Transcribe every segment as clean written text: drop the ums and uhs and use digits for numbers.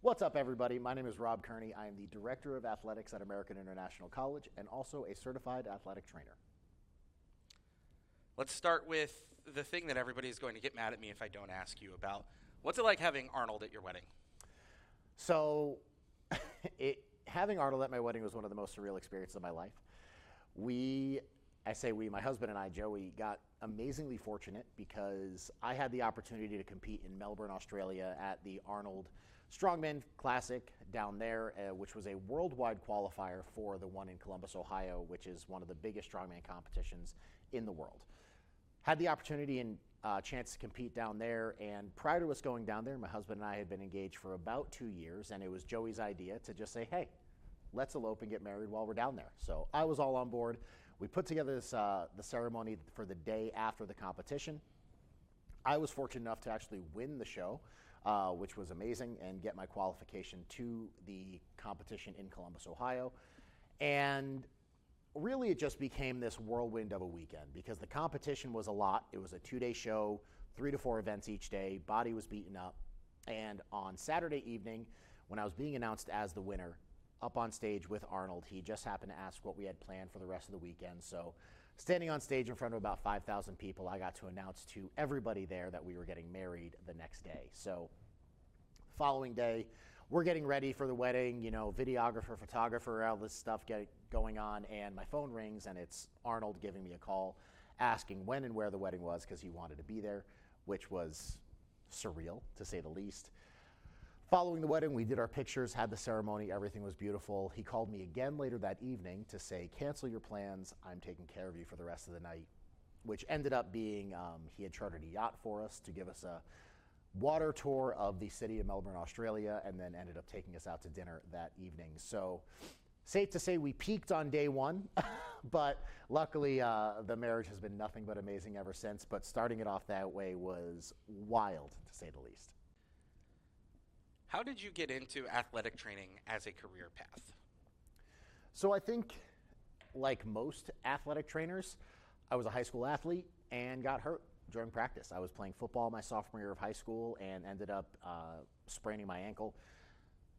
What's up, everybody? My name is Rob Kearney. I am the Director of Athletics at American International College and also a certified athletic trainer. Let's start with the thing that everybody is going to get mad at me if I don't ask you about. What's it like having Arnold at your wedding? So, having Arnold at my wedding was one of the most surreal experiences of my life. My husband and I, Joey, got amazingly fortunate because I had the opportunity to compete in Melbourne, Australia at the Arnold Strongman Classic down there, which was a worldwide qualifier for the one in Columbus, Ohio, which is one of the biggest strongman competitions in the world. Had the opportunity and chance to compete down there, and prior to us going down there, my husband and I had been engaged for about 2 years, and it was Joey's idea to just say, hey, let's elope and get married while we're down there. So I was all on board. We put together this, the ceremony for the day after the competition. I was fortunate enough to actually win the show, which was amazing, and get my qualification to the competition in Columbus, Ohio. And really it just became this whirlwind of a weekend because the competition was a lot. It was a 2-day show, 3 to 4 events each day. Body was beaten up. And on Saturday evening, when I was being announced as the winner, up on stage with Arnold, he just happened to ask what we had planned for the rest of the weekend. So standing on stage in front of about 5,000 people, I got to announce to everybody there that we were getting married the next day. So following day, we're getting ready for the wedding, videographer, photographer, all this stuff going on, and my phone rings, and it's Arnold giving me a call, asking when and where the wedding was because he wanted to be there, which was surreal, to say the least. Following the wedding, we did our pictures, had the ceremony, everything was beautiful. He called me again later that evening to say, cancel your plans, I'm taking care of you for the rest of the night, which ended up being, he had chartered a yacht for us to give us a water tour of the city of Melbourne, Australia, and then ended up taking us out to dinner that evening. So safe to say we peaked on day one, but luckily the marriage has been nothing but amazing ever since. But starting it off that way was wild, to say the least. How did you get into athletic training as a career path? So I think, like most athletic trainers, I was a high school athlete and got hurt during practice. I was playing football my sophomore year of high school and ended up spraining my ankle.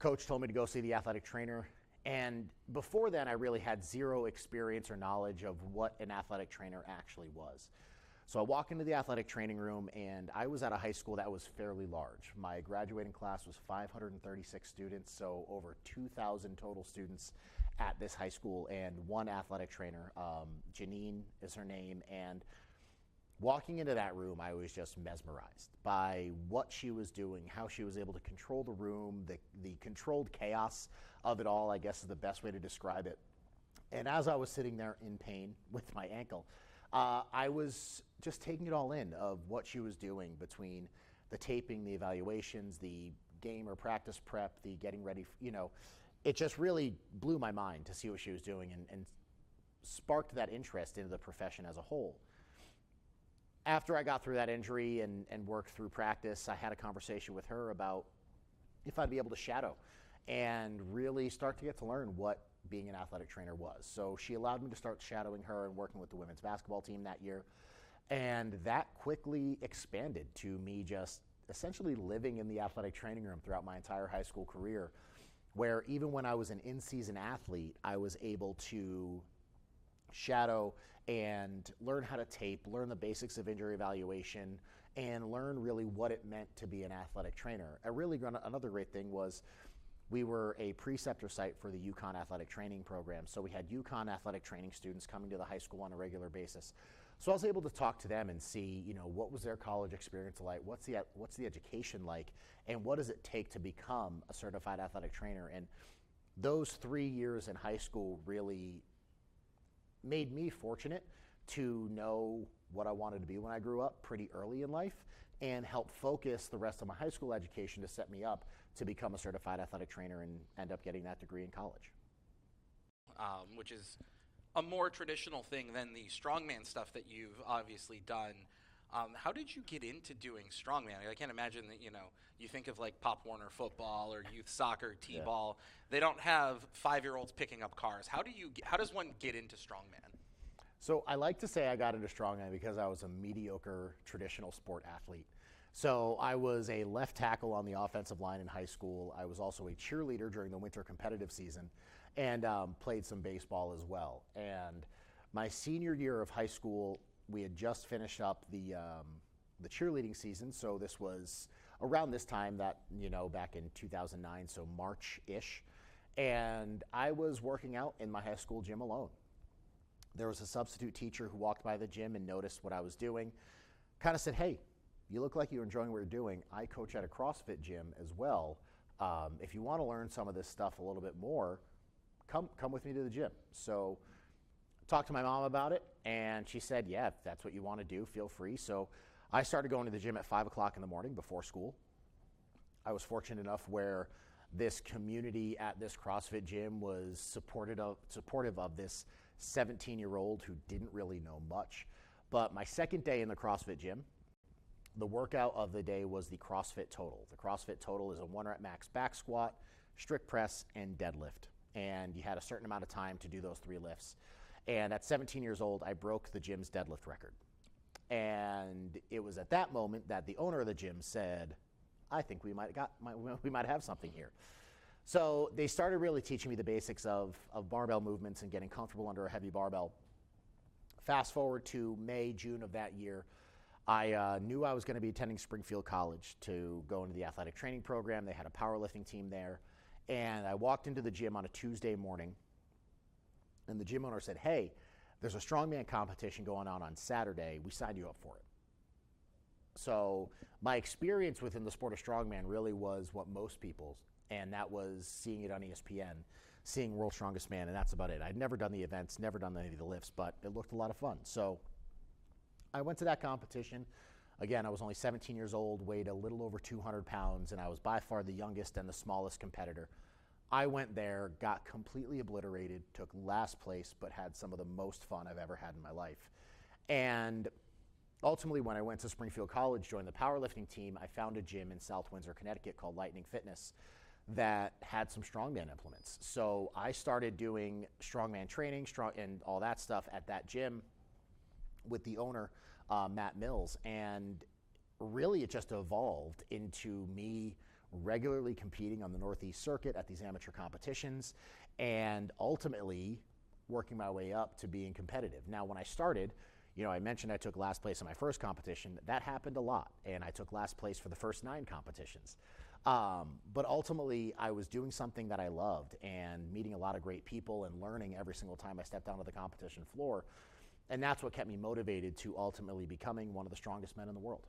Coach told me to go see the athletic trainer. And before then, I really had zero experience or knowledge of what an athletic trainer actually was. So I walk into the athletic training room, and I was at a high school that was fairly large. My graduating class was 536 students, so over 2,000 total students at this high school, and one athletic trainer, Janine is her name. And walking into that room, I was just mesmerized by what she was doing, how she was able to control the room, the controlled chaos of it all, I guess is the best way to describe it. And as I was sitting there in pain with my ankle, I was just taking it all in of what she was doing between the taping, the evaluations, the game or practice prep, the getting ready, it just really blew my mind to see what she was doing and sparked that interest into the profession as a whole. After I got through that injury and worked through practice, I had a conversation with her about if I'd be able to shadow and really start to get to learn what being an athletic trainer was. So she allowed me to start shadowing her and working with the women's basketball team that year. And that quickly expanded to me just essentially living in the athletic training room throughout my entire high school career, where even when I was an in-season athlete, I was able to shadow and learn how to tape, learn the basics of injury evaluation, and learn really what it meant to be an athletic trainer. Another great thing was we were a preceptor site for the UConn athletic training program. So we had UConn athletic training students coming to the high school on a regular basis. So I was able to talk to them and see, what was their college experience like, what's the education like, and what does it take to become a certified athletic trainer. And those 3 years in high school really made me fortunate to know what I wanted to be when I grew up pretty early in life and help focus the rest of my high school education to set me up to become a certified athletic trainer and end up getting that degree in college. Which is a more traditional thing than the strongman stuff that you've obviously done. How did you get into doing strongman? I can't imagine that, you think of like Pop Warner football or youth soccer, T-ball. Yeah. They don't have 5-year-olds picking up cars. How does one get into strongman? So I like to say I got into strongman because I was a mediocre traditional sport athlete. So I was a left tackle on the offensive line in high school. I was also a cheerleader during the winter competitive season, and played some baseball as well. And my senior year of high school, we had just finished up the cheerleading season. So this was around this time that, back in 2009, so March-ish. And I was working out in my high school gym alone. There was a substitute teacher who walked by the gym and noticed what I was doing, kind of said, "Hey, you look like you're enjoying what you're doing. I coach at a CrossFit gym as well. If you want to learn some of this stuff a little bit more, come with me to the gym." So talked to my mom about it, and she said, "Yeah, if that's what you want to do, feel free." So I started going to the gym at 5 o'clock in the morning before school. I was fortunate enough where this community at this CrossFit gym was supportive of this 17-year-old who didn't really know much. But my second day in the CrossFit gym, the workout of the day was the CrossFit Total. The CrossFit Total is a 1-rep max back squat, strict press, and deadlift. And you had a certain amount of time to do those 3 lifts. And at 17 years old, I broke the gym's deadlift record. And it was at that moment that the owner of the gym said, "I think we might have something here." So they started really teaching me the basics of barbell movements and getting comfortable under a heavy barbell. Fast forward to May, June of that year, I knew I was going to be attending Springfield College to go into the athletic training program. They had a powerlifting team there. And I walked into the gym on a Tuesday morning, and the gym owner said, "Hey, there's a strongman competition going on Saturday. We signed you up for it." So my experience within the sport of strongman really was what most people's, and that was seeing it on ESPN, seeing World's Strongest Man, and that's about it. I'd never done the events, never done any of the lifts, but it looked a lot of fun. So I went to that competition. Again, I was only 17 years old, weighed a little over 200 pounds, and I was by far the youngest and the smallest competitor. I went there, got completely obliterated, took last place, but had some of the most fun I've ever had in my life. And ultimately, when I went to Springfield College, joined the powerlifting team, I found a gym in South Windsor, Connecticut called Lightning Fitness that had some strongman implements. So I started doing strongman training and all that stuff at that gym with the owner, Matt Mills. And really it just evolved into me regularly competing on the Northeast Circuit at these amateur competitions and ultimately working my way up to being competitive. Now, when I started, I mentioned I took last place in my first competition. That happened a lot, and I took last place for the first 9 competitions. But ultimately, I was doing something that I loved and meeting a lot of great people and learning every single time I stepped onto the competition floor. And that's what kept me motivated to ultimately becoming one of the strongest men in the world.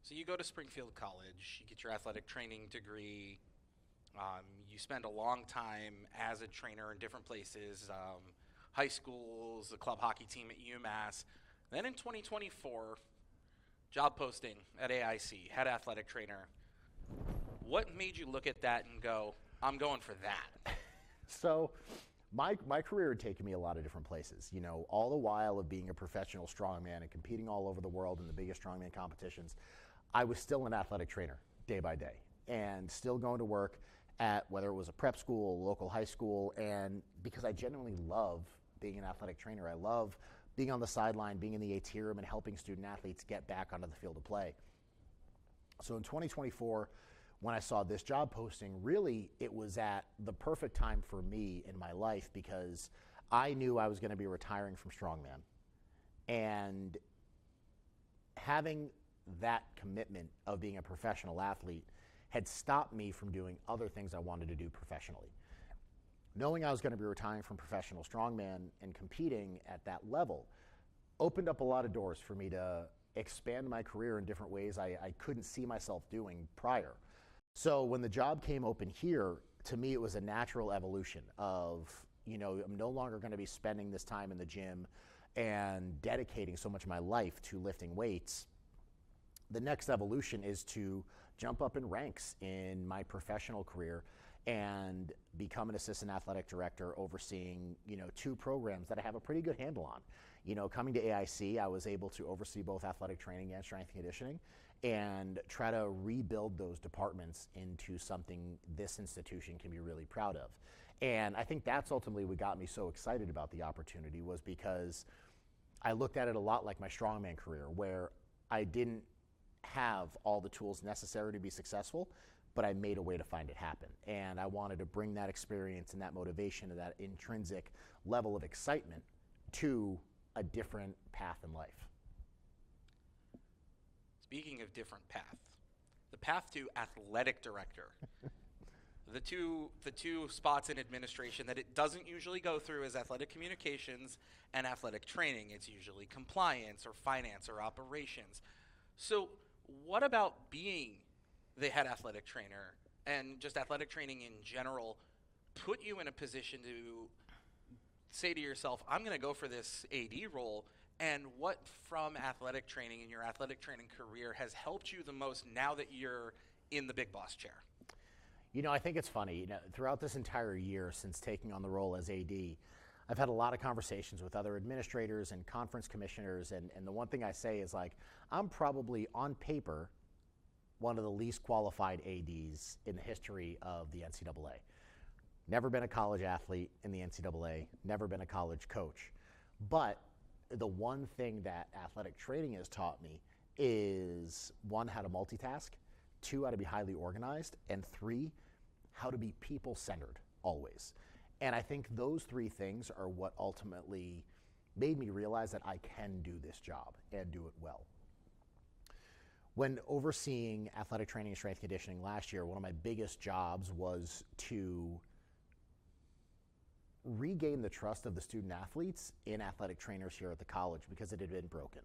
So you go to Springfield College, you get your athletic training degree, you spend a long time as a trainer in different places, high schools, the club hockey team at UMass. Then in 2024, job posting at AIC, head athletic trainer. What made you look at that and go, "I'm going for that"? So my career had taken me a lot of different places, all the while of being a professional strongman and competing all over the world in the biggest strongman competitions. I was still an athletic trainer day by day and still going to work at whether it was a prep school, local high school, and because I genuinely love being an athletic trainer. I love being on the sideline, being in the AT room, and helping student athletes get back onto the field of play. So in 2024, when I saw this job posting, really it was at the perfect time for me in my life because I knew I was going to be retiring from strongman. And having that commitment of being a professional athlete had stopped me from doing other things I wanted to do professionally. Knowing I was going to be retiring from professional strongman and competing at that level opened up a lot of doors for me to expand my career in different ways I couldn't see myself doing prior. So when the job came open here, to me it was a natural evolution of, I'm no longer going to be spending this time in the gym and dedicating so much of my life to lifting weights. The next evolution is to jump up in ranks in my professional career and become an assistant athletic director overseeing, 2 programs that I have a pretty good handle on. Coming to AIC, I was able to oversee both athletic training and strength and conditioning and try to rebuild those departments into something this institution can be really proud of. And I think that's ultimately what got me so excited about the opportunity was because I looked at it a lot like my strongman career where I didn't have all the tools necessary to be successful, but I made a way to find it happen. And I wanted to bring that experience and that motivation and that intrinsic level of excitement to a different path in life. Speaking of different path, the path to athletic director. The two spots in administration that it doesn't usually go through is athletic communications and athletic training. It's usually compliance or finance or operations. So what about being the head athletic trainer and just athletic training in general put you in a position to say to yourself, I'm going to go for this AD role? And what from athletic training in your athletic training career has helped you the most now that you're in the big boss chair? You know, I think it's funny. You know, throughout this entire year since taking on the role as AD, I've had a lot of conversations with other administrators and conference commissioners, and the one thing I say is, like, I'm probably on paper one of the least qualified ADs in the history of the NCAA. Never been a college athlete in the NCAA, never been a college coach. But the one thing that athletic training has taught me is, one, how to multitask, two, how to be highly organized, and three, how to be people-centered always. And I think those three things are what ultimately made me realize that I can do this job and do it well. When overseeing athletic training and strength conditioning last year, one of my biggest jobs was to regain the trust of the student athletes in athletic trainers here at the college, because it had been broken.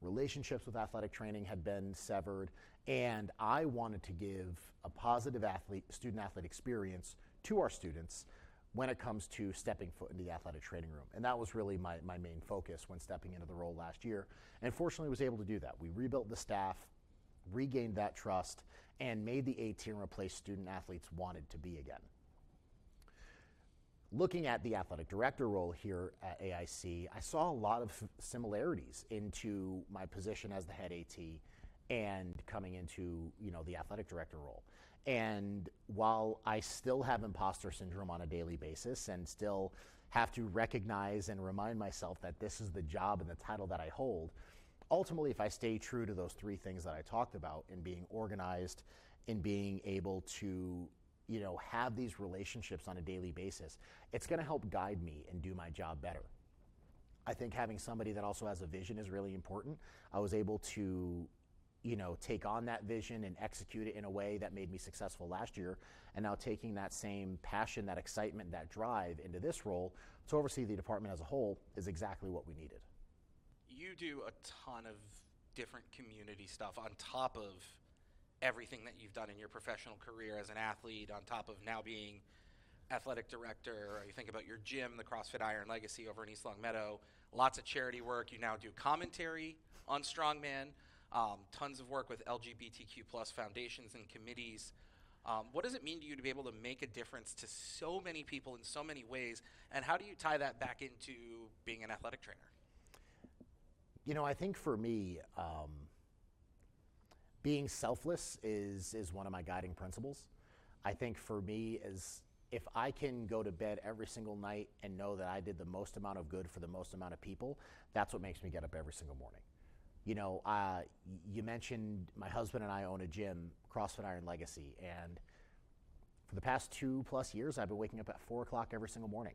Relationships with athletic training had been severed, and I wanted to give a positive student athlete experience to our students when it comes to stepping foot into the athletic training room. And that was really my main focus when stepping into the role last year. And fortunately was able to do that. We rebuilt the staff, regained that trust, and made the A tier a place student athletes wanted to be again. Looking at the athletic director role here at AIC, I saw a lot of similarities into my position as the head AT and coming into, the athletic director role. And while I still have imposter syndrome on a daily basis and still have to recognize and remind myself that this is the job and the title that I hold, ultimately, if I stay true to those three things that I talked about, in being organized, in being able to have these relationships on a daily basis, it's going to help guide me and do my job better. I think having somebody that also has a vision is really important. I was able to, take on that vision and execute it in a way that made me successful last year. And now taking that same passion, that excitement, that drive into this role to oversee the department as a whole is exactly what we needed. You do a ton of different community stuff on top of everything that you've done in your professional career as an athlete, on top of now being athletic director. You think about your gym, the CrossFit Iron Legacy over in East Long Meadow, lots of charity work. You now do commentary on Strongman, tons of work with LGBTQ plus foundations and committees. What does it mean to you to be able to make a difference to so many people in so many ways, and how do you tie that back into being an athletic trainer? I think for me, being selfless is one of my guiding principles. I think for me is, if I can go to bed every single night and know that I did the most amount of good for the most amount of people, that's what makes me get up every single morning. You mentioned my husband and I own a gym, CrossFit Iron Legacy, and for the past 2+ years, I've been waking up at 4 o'clock every single morning.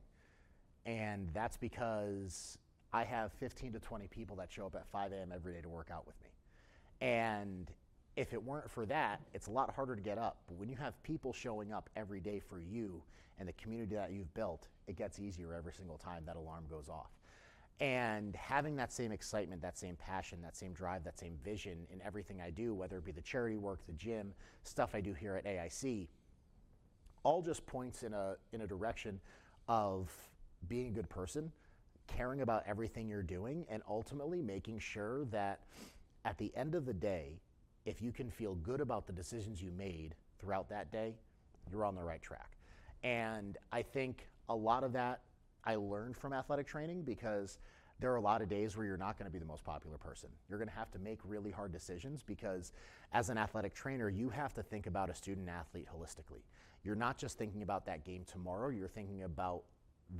And that's because I have 15 to 20 people that show up at 5 a.m. every day to work out with me. And if it weren't for that, it's a lot harder to get up. But when you have people showing up every day for you and the community that you've built, it gets easier every single time that alarm goes off. And having that same excitement, that same passion, that same drive, that same vision in everything I do, whether it be the charity work, the gym, stuff I do here at AIC, all just points in a direction of being a good person, caring about everything you're doing, and ultimately making sure that at the end of the day, if you can feel good about the decisions you made throughout that day, you're on the right track. And I think a lot of that I learned from athletic training, because there are a lot of days where you're not going to be the most popular person. You're going to have to make really hard decisions, because as an athletic trainer, you have to think about a student athlete holistically. You're not just thinking about that game tomorrow, you're thinking about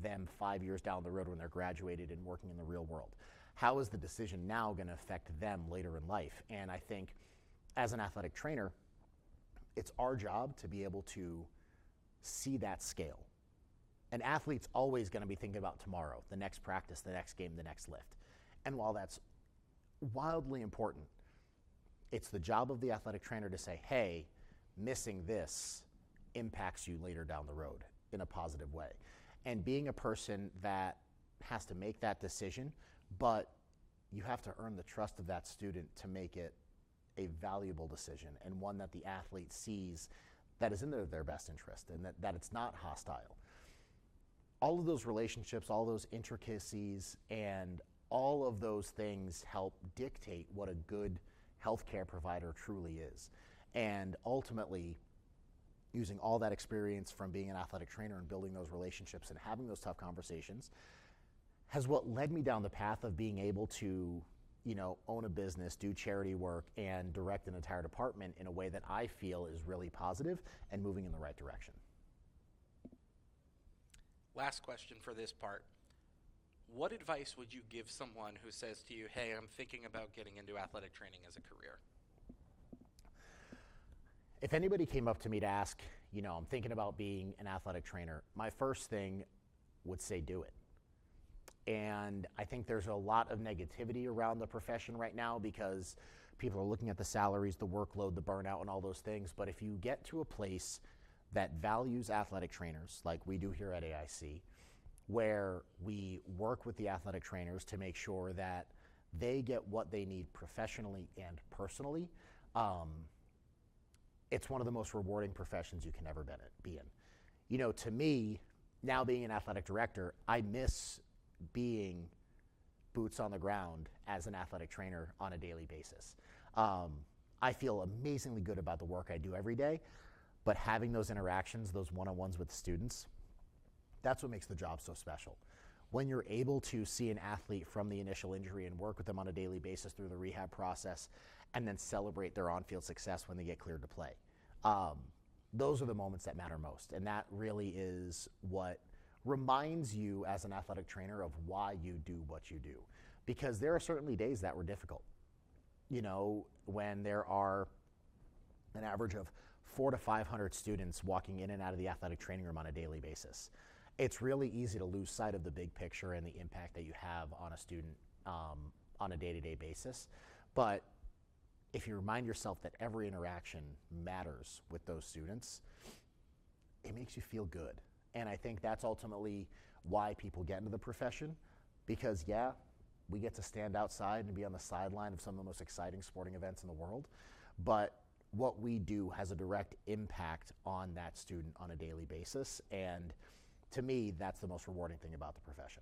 them 5 years down the road when they're graduated and working in the real world. How is the decision now going to affect them later in life? And I think as an athletic trainer, it's our job to be able to see that scale. An athlete's always going to be thinking about tomorrow, the next practice, the next game, the next lift. And while that's wildly important, it's the job of the athletic trainer to say, hey, missing this impacts you later down the road in a positive way. And being a person that has to make that decision, but you have to earn the trust of that student to make it a valuable decision and one that the athlete sees that is in their best interest and that it's not hostile. All of those relationships, all those intricacies, and all of those things help dictate what a good healthcare provider truly is. And ultimately, using all that experience from being an athletic trainer and building those relationships and having those tough conversations has what led me down the path of being able to, own a business, do charity work, and direct an entire department in a way that I feel is really positive and moving in the right direction. Last question for this part. What advice would you give someone who says to you, hey, I'm thinking about getting into athletic training as a career? If anybody came up to me to ask, I'm thinking about being an athletic trainer, my first thing would say do it. And I think there's a lot of negativity around the profession right now because people are looking at the salaries, the workload, the burnout, and all those things. But if you get to a place that values athletic trainers, like we do here at AIC, where we work with the athletic trainers to make sure that they get what they need professionally and personally, it's one of the most rewarding professions you can ever be in. To me, now being an athletic director, I miss being boots on the ground as an athletic trainer on a daily basis. I feel amazingly good about the work I do every day, but having those interactions, those one-on-ones with students, that's what makes the job so special. When you're able to see an athlete from the initial injury and work with them on a daily basis through the rehab process and then celebrate their on-field success when they get cleared to play. Those are the moments that matter most. And that really is what reminds you as an athletic trainer of why you do what you do. Because there are certainly days that were difficult. When there are an average of 400 to 500 students walking in and out of the athletic training room on a daily basis, it's really easy to lose sight of the big picture and the impact that you have on a student on a day-to-day basis. But if you remind yourself that every interaction matters with those students, it makes you feel good. And I think that's ultimately why people get into the profession, because we get to stand outside and be on the sideline of some of the most exciting sporting events in the world, but what we do has a direct impact on that student on a daily basis. And to me, that's the most rewarding thing about the profession.